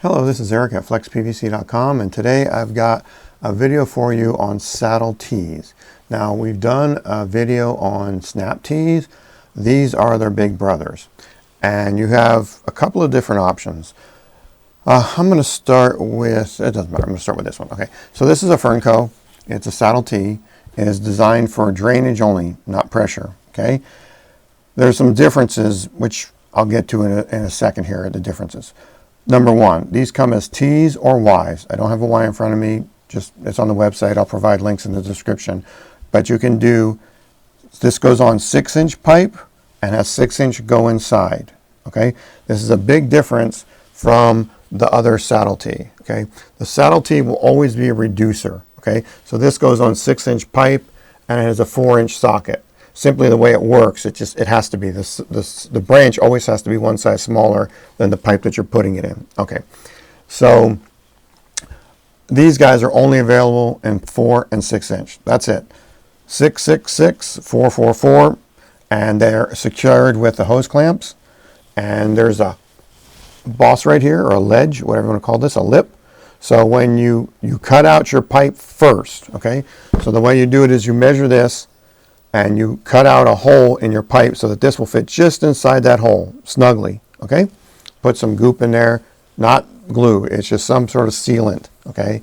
Hello, this is Eric at FlexPVC.com, and today I've got a video for you on saddle tees. Now, we've done a video on snap tees. These are their big brothers, and you have a couple of different options. I'm going to start with, it doesn't matter, I'm going to start with this one. Okay, so this is a Fernco. It's a saddle tee. It is designed for drainage only, not pressure. Okay, there's some differences, which I'll get to in a second here, the differences. Number one, these come as T's or Y's. I don't have a Y in front of me, just it's on the website. I'll provide links in the description. But you can do, this goes on 6-inch pipe and has 6-inch go inside. Okay, this is a big difference from the other saddle tee. Okay, the saddle tee will always be a reducer. Okay, so this goes on 6-inch pipe and it has a 4-inch socket. Simply the way it works, it has to be the branch always has to be one size smaller than the pipe that you're putting it in. Okay, so these guys are only available in 4 and 6-inch. That's it. 666, 444, and they're secured with the hose clamps. And there's a boss right here, or a ledge, whatever you want to call this, a lip. So when you cut out your pipe first, okay. So the way you do it is you measure this. And you cut out a hole in your pipe so that this will fit just inside that hole, snugly, okay? Put some goop in there, not glue, it's just some sort of sealant, okay?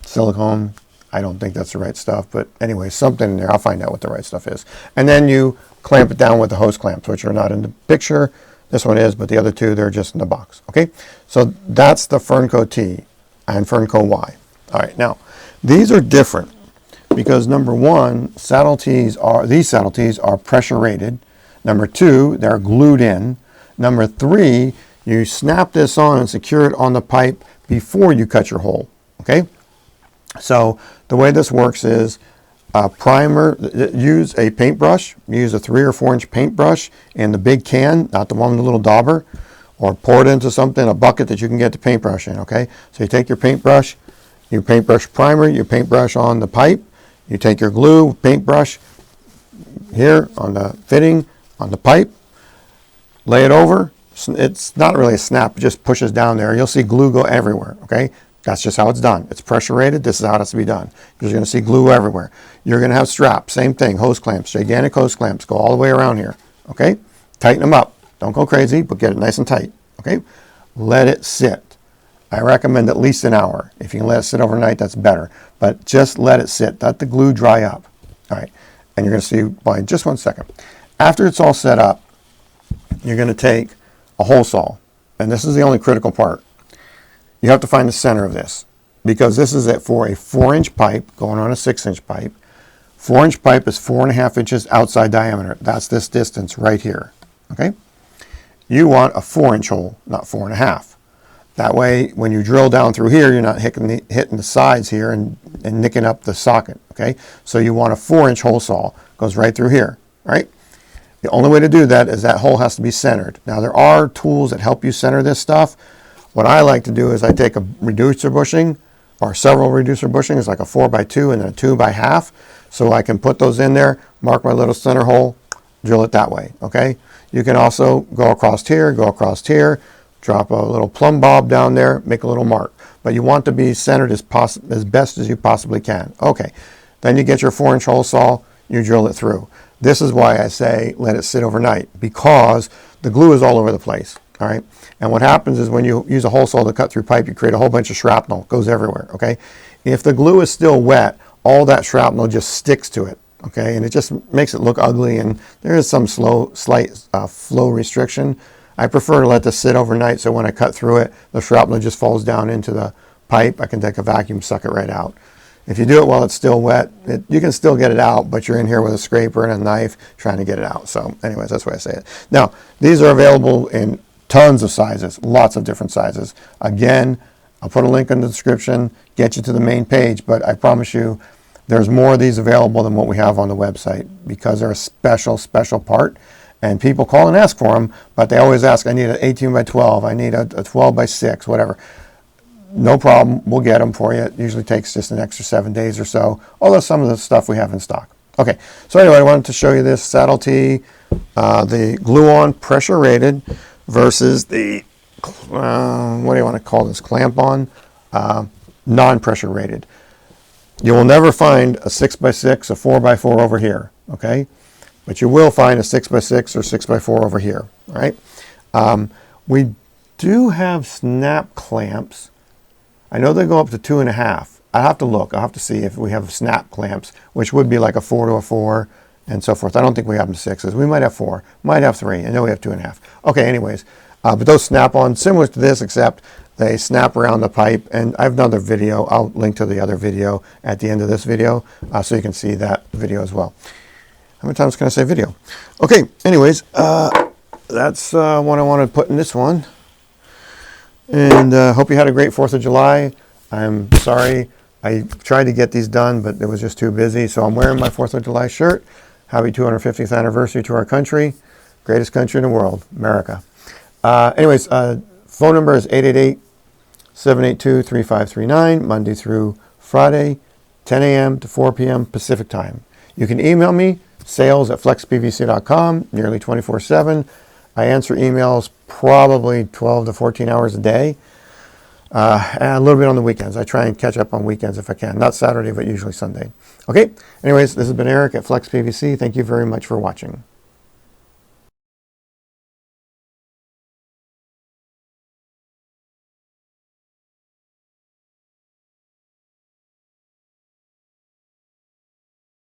Silicone, I don't think that's the right stuff, but anyway, something in there, I'll find out what the right stuff is. And then you clamp it down with the hose clamps, which are not in the picture. This one is, but the other two, they're just in the box, okay? So that's the Fernco T and Fernco Y. All right, now, these are different. Because number one, these saddle tees are pressure rated. Number two, they're glued in. Number three, you snap this on and secure it on the pipe before you cut your hole. Okay? So the way this works is use a paintbrush. Use a 3 or 4-inch paintbrush in the big can, not the one with the little dauber, or pour it into something, a bucket that you can get the paintbrush in. Okay? So you take your paintbrush primer, you paintbrush on the pipe. You take your glue, paintbrush here on the fitting, on the pipe, lay it over. It's not really a snap, it just pushes down there. You'll see glue go everywhere, okay? That's just how it's done. It's pressure rated, this is how it has to be done. You're gonna see glue everywhere. You're gonna have straps, same thing, hose clamps, gigantic hose clamps, go all the way around here, okay? Tighten them up. Don't go crazy, but get it nice and tight, okay? Let it sit. I recommend at least an hour. If you can let it sit overnight, that's better. But just let it sit. Let the glue dry up. All right. And you're going to see why in just 1 second. After it's all set up, you're going to take a hole saw. And this is the only critical part. You have to find the center of this. Because this is it for a 4-inch pipe going on a 6-inch pipe. 4-inch pipe is 4.5 inches outside diameter. That's this distance right here. Okay? You want a 4-inch hole, not 4.5. That way, when you drill down through here, you're not hitting the sides here and nicking up the socket, okay? So you want a 4-inch hole saw. Goes right through here, right? The only way to do that is that hole has to be centered. Now, there are tools that help you center this stuff. What I like to do is I take a reducer bushing, or several reducer bushings, like a 4x2 and then a 2x1/2, so I can put those in there, mark my little center hole, drill it that way, okay? You can also go across here, drop a little plumb bob down there, make a little mark. But you want to be centered as best as you possibly can. Okay, then you get your 4-inch hole saw, you drill it through. This is why I say let it sit overnight, because the glue is all over the place, all right? And what happens is when you use a hole saw to cut through pipe, you create a whole bunch of shrapnel. It goes everywhere, okay? If the glue is still wet, all that shrapnel just sticks to it, okay? And it just makes it look ugly, and there is some slight flow restriction. I prefer to let this sit overnight so when I cut through it, the shrapnel just falls down into the pipe. I can take a vacuum, suck it right out. If you do it while it's still wet, you can still get it out, but you're in here with a scraper and a knife trying to get it out. So anyways, that's why I say it. Now, these are available in tons of sizes, lots of different sizes. Again, I'll put a link in the description, get you to the main page, but I promise you there's more of these available than what we have on the website because they're a special part. And people call and ask for them, but they always ask, I need an 18x12, I need a 12x6, whatever. No problem, we'll get them for you. It usually takes just an extra 7 days or so, although some of the stuff we have in stock. Okay, so anyway, I wanted to show you this saddle tee, the glue-on pressure rated versus the what do you want to call this, clamp on, non-pressure rated. You will never find a 6x6, a 4x4 over here, okay? But you will find a 6x6 or 6x4 over here, all right? We do have snap clamps. I know they go up to 2.5. I have to look. I'll have to see if we have snap clamps, which would be like a 4 to a 4 and so forth. I don't think we have them 6s. We might have 4, might have 3. I know we have 2.5. Okay, anyways, but those snap on, similar to this, except they snap around the pipe. And I have another video. I'll link to the other video at the end of this video so you can see that video as well. How many times can I say video? Okay, anyways, that's what I wanted to put in this one. And hope you had a great 4th of July. I'm sorry. I tried to get these done, but it was just too busy. So I'm wearing my 4th of July shirt. Happy 250th anniversary to our country. Greatest country in the world, America. Anyways, phone number is 888-782-3539, Monday through Friday, 10 a.m. to 4 p.m. Pacific time. You can email me, sales@flexpvc.com, nearly 24/7. I answer emails probably 12 to 14 hours a day. And a little bit on the weekends. I try and catch up on weekends if I can. Not Saturday, but usually Sunday. Okay, anyways, this has been Eric at FlexPVC. Thank you very much for watching.